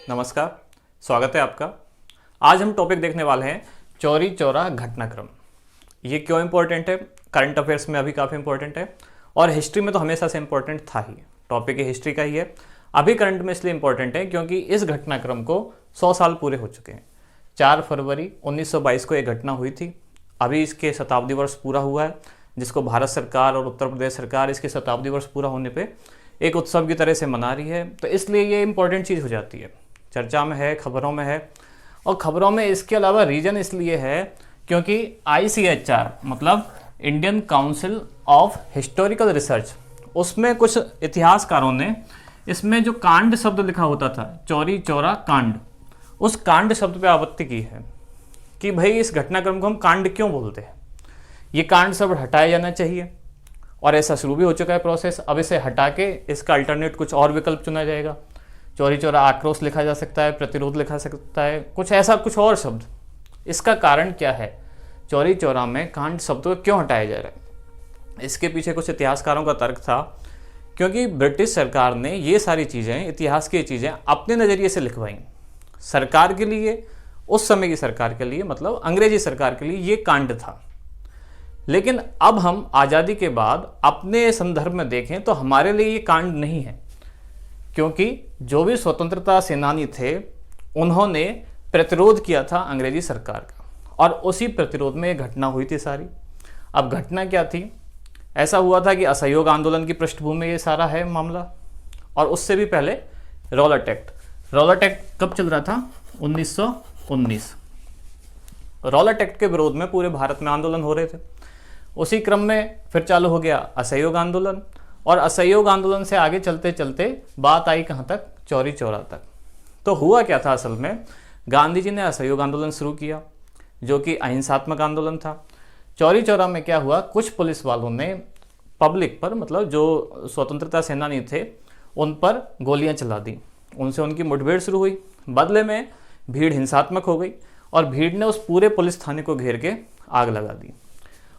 नमस्कार, स्वागत है आपका। आज हम टॉपिक देखने वाले हैं चौरी चौरा घटनाक्रम। ये क्यों इम्पोर्टेंट है? करंट अफेयर्स में अभी काफ़ी इंपॉर्टेंट है और हिस्ट्री में तो हमेशा से इम्पोर्टेंट था ही। टॉपिक ये हिस्ट्री का ही है। अभी करंट में इसलिए इम्पोर्टेंट है क्योंकि इस घटनाक्रम को 100 साल पूरे हो चुके हैं। 4 फरवरी 1922 को एक घटना हुई थी। अभी इसके शताब्दी वर्ष पूरा हुआ है, जिसको भारत सरकार और उत्तर प्रदेश सरकार इसके शताब्दी वर्ष पूरा होने पे एक उत्सव की तरह से मना रही है। तो इसलिए ये इंपॉर्टेंट चीज़ हो जाती है, चर्चा में है, खबरों में है। और खबरों में इसके अलावा रीजन इसलिए है क्योंकि ICHR मतलब Indian council of historical research, उसमें कुछ इतिहासकारों ने इसमें जो कांड शब्द लिखा होता था, चौरी चौरा कांड, उस कांड शब्द पे आपत्ति की है कि भाई इस घटनाक्रम को हम कांड क्यों बोलते हैं, ये कांड शब्द हटाया जाना चाहिए। और ऐसा शुरू भी हो चुका है प्रोसेस। अब इसे हटा के इसका अल्टरनेट कुछ और विकल्प चुना जाएगा। चौरी चौरा आक्रोश लिखा जा सकता है, प्रतिरोध लिखा सकता है, कुछ ऐसा कुछ और शब्द। इसका कारण क्या है? चौरी चौरा में कांड शब्द को क्यों हटाया जा रहा है? इसके पीछे कुछ इतिहासकारों का तर्क था क्योंकि ब्रिटिश सरकार ने ये सारी चीज़ें, इतिहास की चीज़ें अपने नज़रिए से लिखवाई। सरकार के लिए, उस समय की सरकार के लिए, मतलब अंग्रेजी सरकार के लिए ये कांड था। लेकिन अब हम आज़ादी के बाद अपने संदर्भ में देखें तो हमारे लिए ये कांड नहीं है, क्योंकि जो भी स्वतंत्रता सेनानी थे उन्होंने प्रतिरोध किया था अंग्रेजी सरकार का, और उसी प्रतिरोध में ये घटना हुई थी सारी। अब घटना क्या थी? ऐसा हुआ था कि असहयोग आंदोलन की पृष्ठभूमि में ये सारा है मामला। और उससे भी पहले रॉलेट एक्ट। रॉलेट एक्ट कब चल रहा था? 1919। रॉलेट एक्ट के विरोध में पूरे भारत में आंदोलन हो रहे थे। उसी क्रम में फिर चालू हो गया असहयोग आंदोलन, और असहयोग आंदोलन से आगे चलते चलते बात आई कहाँ तक? चौरी चौरा तक। तो हुआ क्या था असल में? गांधी जी ने असहयोग आंदोलन शुरू किया जो कि अहिंसात्मक आंदोलन था। चौरी चौरा में क्या हुआ? कुछ पुलिस वालों ने पब्लिक पर, मतलब जो स्वतंत्रता सेनानी थे, उन पर गोलियां चला दी। उनसे उनकी मुठभेड़ शुरू हुई। बदले में भीड़ हिंसात्मक हो गई और भीड़ ने उस पूरे पुलिस थाने को घेर के आग लगा दी।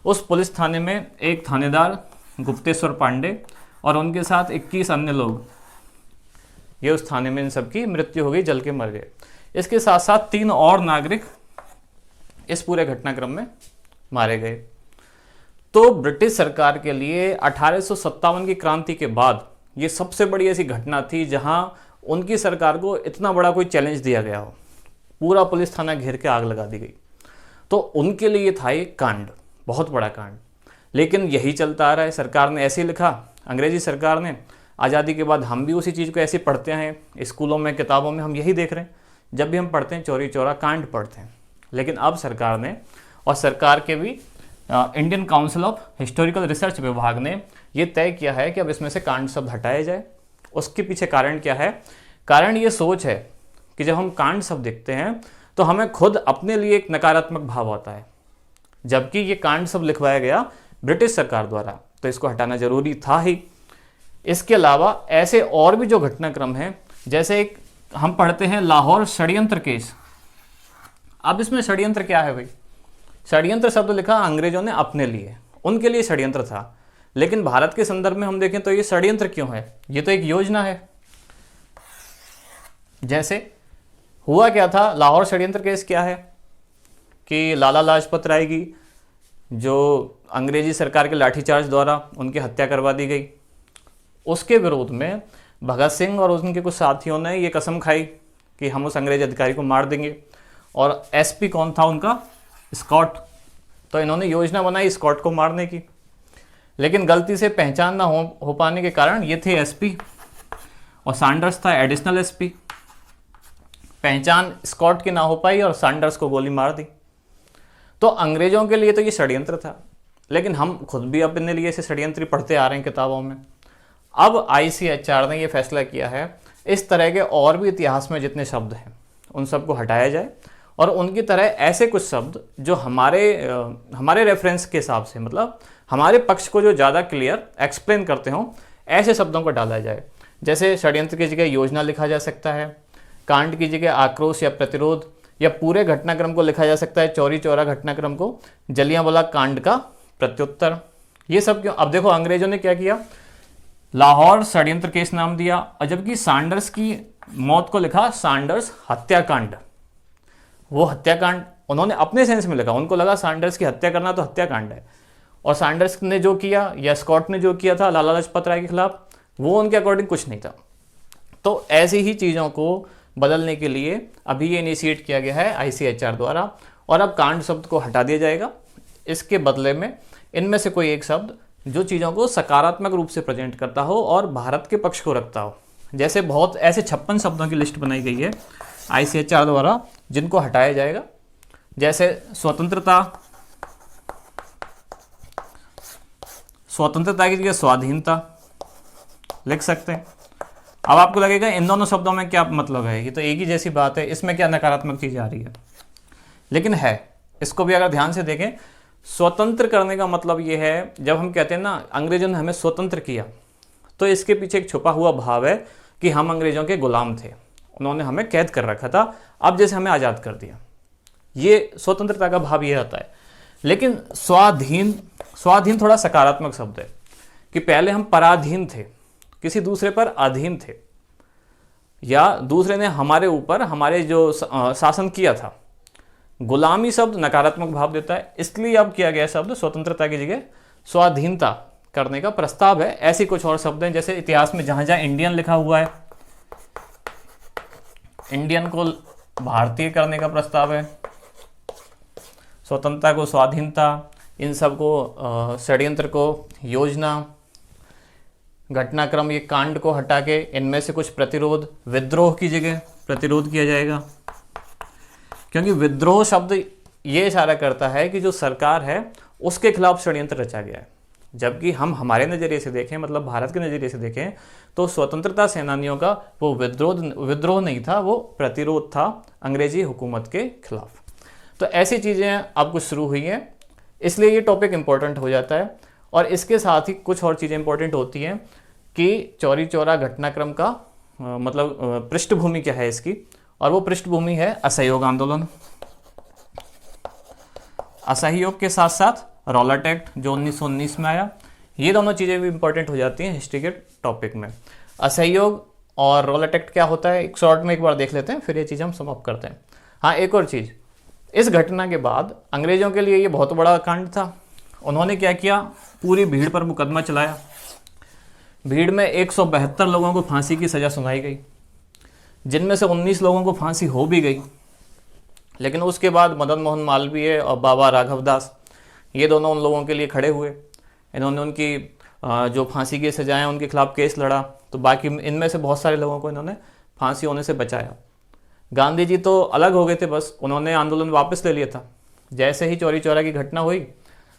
उस पुलिस थाने में एक थानेदार गुप्तेश्वर पांडे और उनके साथ 21 अन्य लोग, ये उस थाने में इन सबकी मृत्यु हो गई, जल के मर गए। इसके साथ साथ 3 और नागरिक इस पूरे घटनाक्रम में मारे गए। तो ब्रिटिश सरकार के लिए 1857 की क्रांति के बाद ये सबसे बड़ी ऐसी घटना थी जहां उनकी सरकार को इतना बड़ा कोई चैलेंज दिया गया हो। पूरा पुलिस थाना घेर के आग लगा दी गई। तो उनके लिए था ये कांड, बहुत बड़ा कांड। लेकिन यही चलता आ रहा है। सरकार ने ऐसे लिखा, अंग्रेजी सरकार ने। आज़ादी के बाद हम भी उसी चीज़ को ऐसे पढ़ते हैं, स्कूलों में, किताबों में हम यही देख रहे हैं। जब भी हम पढ़ते हैं चौरी चौरा कांड पढ़ते हैं। लेकिन अब सरकार ने, और सरकार के भी Indian council of historical research विभाग ने ये तय किया है कि अब इसमें से कांड शब्द हटाया जाए। उसके पीछे कारण क्या है? कारण ये सोच है कि जब हम कांड शब्द देखते हैं तो हमें खुद अपने लिए एक नकारात्मक भाव आता है, जबकि ये कांड शब्द लिखवाया गया ब्रिटिश सरकार द्वारा, तो इसको हटाना जरूरी था ही। इसके अलावा ऐसे और भी जो घटनाक्रम हैं, जैसे एक हम पढ़ते हैं लाहौर षड्यंत्र केस। अब इसमें षड्यंत्र क्या है भाई? षड्यंत्र शब्द लिखा अंग्रेजों ने अपने लिए, उनके लिए षड्यंत्र था। लेकिन भारत के संदर्भ में हम देखें तो ये षड्यंत्र क्यों है? ये तो एक योजना है। जैसे हुआ क्या था? लाहौर षड्यंत्र केस क्या है कि लाला लाजपत राय की जो अंग्रेजी सरकार के लाठीचार्ज द्वारा उनकी हत्या करवा दी गई, उसके विरोध में भगत सिंह और उनके कुछ साथियों ने ये कसम खाई कि हम उस अंग्रेज अधिकारी को मार देंगे। और SP कौन था उनका? स्कॉट। तो इन्होंने योजना बनाई स्कॉट को मारने की। लेकिन गलती से पहचान ना हो पाने के कारण ये थे SP और सैंडर्स था एडिशनल SP। पहचान स्कॉट की ना हो पाई और सैंडर्स को गोली मार दी। तो अंग्रेजों के लिए तो ये षड्यंत्र था, लेकिन हम खुद भी अपने लिए इसे षड्यंत्र पढ़ते आ रहे हैं किताबों में। अब ICHR ने ये फैसला किया है इस तरह के और भी इतिहास में जितने शब्द हैं उन सबको हटाया जाए, और उनकी तरह ऐसे कुछ शब्द जो हमारे रेफरेंस के हिसाब से, मतलब हमारे पक्ष को जो ज़्यादा क्लियर एक्सप्लेन करते हों, ऐसे शब्दों को डाला जाए। जैसे षड्यंत्र की जगह योजना लिखा जा सकता है, कांड की जगह आक्रोश या प्रतिरोध, या पूरे घटनाक्रम को लिखा जा सकता है, चौरी चौरा घटनाक्रम को जलियांवाला कांड का प्रत्युत्तर। ये सब क्यों? अब देखो अंग्रेजों ने क्या किया, लाहौर षड्यंत्र केस नाम दिया, और जबकि सैंडर्स की मौत को लिखा सैंडर्स हत्याकांड। वो हत्याकांड उन्होंने अपने सेंस में लिखा, उनको लगा सैंडर्स की हत्या करना तो हत्याकांड है, और सैंडर्स ने जो किया या स्कॉट ने जो किया था लाला लाजपत राय के खिलाफ, वो उनके अकॉर्डिंग कुछ नहीं था। तो ऐसी ही चीज़ों को बदलने के लिए अभी ये इनिशिएट किया गया है ICHR द्वारा, और अब कांड शब्द को हटा दिया जाएगा। इसके बदले में इनमें से कोई एक शब्द जो चीज़ों को सकारात्मक रूप से प्रेजेंट करता हो और भारत के पक्ष को रखता हो, जैसे बहुत ऐसे 56 शब्दों की लिस्ट बनाई गई है ICHR द्वारा जिनको हटाया जाएगा, जैसे स्वतंत्रता, स्वतंत्रता की जगह स्वाधीनता लिख सकते हैं। अब आपको लगेगा इन दोनों शब्दों में क्या मतलब है, ये तो एक ही जैसी बात है, इसमें क्या नकारात्मक चीज़ आ रही है, लेकिन है। इसको भी अगर ध्यान से देखें, स्वतंत्र करने का मतलब ये है, जब हम कहते हैं ना अंग्रेजों ने हमें स्वतंत्र किया, तो इसके पीछे एक छुपा हुआ भाव है कि हम अंग्रेजों के गुलाम थे, उन्होंने हमें कैद कर रखा था, अब जैसे हमें आज़ाद कर दिया, ये स्वतंत्रता का भाव ये आता है। लेकिन स्वाधीन, स्वाधीन थोड़ा सकारात्मक शब्द है कि पहले हम पराधीन थे, किसी दूसरे पर अधीन थे, या दूसरे ने हमारे ऊपर हमारे जो शासन किया था। गुलामी शब्द नकारात्मक भाव देता है, इसलिए अब किया गया शब्द स्वतंत्रता की जगह स्वाधीनता करने का प्रस्ताव है। ऐसी कुछ और शब्द हैं, जैसे इतिहास में जहां जहां इंडियन लिखा हुआ है, इंडियन को भारतीय करने का प्रस्ताव है, स्वतंत्रता को स्वाधीनता, इन सब को षड्यंत्र को योजना, घटनाक्रम, ये कांड को हटा के इनमें से कुछ प्रतिरोध, विद्रोह की जगह प्रतिरोध किया जाएगा, क्योंकि विद्रोह शब्द ये इशारा करता है कि जो सरकार है उसके खिलाफ षड्यंत्र रचा गया है। जबकि हम हमारे नज़रिए से देखें, मतलब भारत के नज़रिए से देखें, तो स्वतंत्रता सेनानियों का वो विद्रोह नहीं था, वो प्रतिरोध था अंग्रेजी हुकूमत के खिलाफ। तो ऐसी चीज़ें अब कुछ शुरू हुई हैं, इसलिए ये टॉपिक इम्पोर्टेंट हो जाता है। और इसके साथ ही कुछ और चीज़ें इंपॉर्टेंट होती हैं कि चौरी चौरा घटनाक्रम का मतलब पृष्ठभूमि क्या है इसकी, और वो पृष्ठभूमि है असहयोग आंदोलन, असहयोग के साथ साथ रॉलेट एक्ट जो 1919 में आया। ये दोनों चीज़ें भी इंपॉर्टेंट हो जाती हैं हिस्ट्री के टॉपिक में। असहयोग और रॉलेट एक्ट क्या होता है, एक शॉर्ट में एक बार देख लेते हैं, फिर ये चीज़ हम समाप्त करते हैं। हाँ, एक और चीज़, इस घटना के बाद अंग्रेजों के लिए ये बहुत बड़ा कांड था। उन्होंने क्या किया, पूरी भीड़ पर मुकदमा चलाया। भीड़ में 172 लोगों को फांसी की सज़ा सुनाई गई, जिनमें से 19 लोगों को फांसी हो भी गई। लेकिन उसके बाद मदन मोहन मालवीय और बाबा राघव दास, ये दोनों उन लोगों के लिए खड़े हुए। इन्होंने उनकी जो फांसी की सजाएं उनके खिलाफ केस लड़ा, तो बाकी इनमें से बहुत सारे लोगों को इन्होंने फांसी होने से बचाया। गांधी जी तो अलग हो गए थे, बस उन्होंने आंदोलन वापस ले लिया था। जैसे ही चौरी चौरा की घटना हुई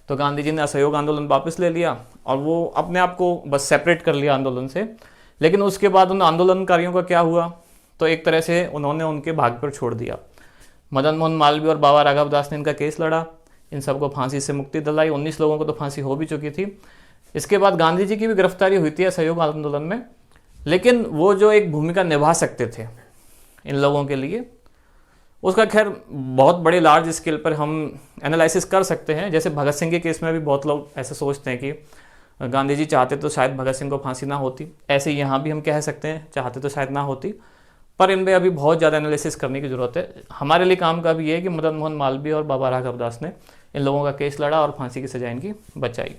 तो गांधी जी ने असहयोग आंदोलन वापस ले लिया और वो अपने आप को बस सेपरेट कर लिया आंदोलन से। लेकिन उसके बाद उन आंदोलनकारियों का क्या हुआ, तो एक तरह से उन्होंने उनके भाग पर छोड़ दिया। मदन मोहन मालवीय और बाबा राघव दास ने इनका केस लड़ा, इन सबको फांसी से मुक्ति दिलाई। 19 लोगों को तो फांसी हो भी चुकी थी। इसके बाद गांधी जी की भी गिरफ्तारी हुई थी असहयोग आंदोलन में, लेकिन वो जो एक भूमिका निभा सकते थे इन लोगों के लिए, उसका खैर बहुत बड़े लार्ज स्केल पर हम एनालिसिस कर सकते हैं। जैसे भगत सिंह के केस में भी बहुत लोग ऐसे सोचते हैं कि गांधी जी चाहते तो शायद भगत सिंह को फांसी ना होती, ऐसे यहाँ भी हम कह सकते हैं चाहते तो शायद ना होती, पर इनमें अभी बहुत ज़्यादा एनालिसिस करने की ज़रूरत है। हमारे लिए काम का भी ये है कि मदन मोहन मालवीय और बाबा राघव दास ने इन लोगों का केस लड़ा और फांसी की सजा इनकी बचाई।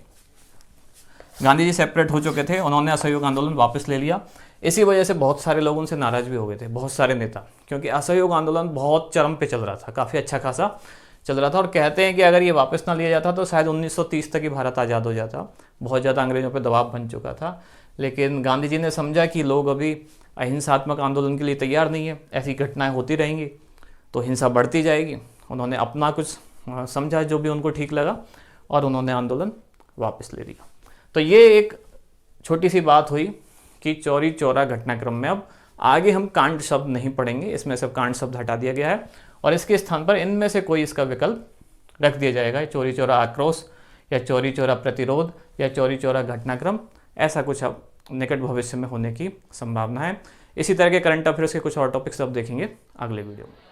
गांधी जी सेपरेट हो चुके थे, उन्होंने असहयोग आंदोलन वापस ले लिया। इसी वजह से बहुत सारे लोग उनसे नाराज़ भी हो गए थे, बहुत सारे नेता, क्योंकि असहयोग आंदोलन बहुत चरम पे चल रहा था, काफ़ी अच्छा खासा चल रहा था। और कहते हैं कि अगर ये वापस ना लिया जाता तो शायद 1930 तक ही भारत आज़ाद हो जाता। बहुत ज़्यादा अंग्रेज़ों पर दबाव बन चुका था। लेकिन गांधी जी ने समझा कि लोग अभी अहिंसात्मक आंदोलन के लिए तैयार नहीं है, ऐसी घटनाएं होती रहेंगी तो हिंसा बढ़ती जाएगी। उन्होंने अपना कुछ समझा जो भी उनको ठीक लगा और उन्होंने आंदोलन वापस ले लिया। तो ये एक छोटी सी बात हुई कि चौरी चौरा घटनाक्रम में अब आगे हम कांड शब्द नहीं पढ़ेंगे, इसमें सब कांड शब्द हटा दिया गया है और इसके स्थान पर इनमें से कोई इसका विकल्प रख दिया जाएगा। चौरी चौरा आक्रोश या चौरी चौरा प्रतिरोध या चौरी चौरा घटनाक्रम, ऐसा कुछ अब निकट भविष्य में होने की संभावना है। इसी तरह के करंट अफेयर्स के कुछ और टॉपिक्स अब देखेंगे अगले वीडियो में।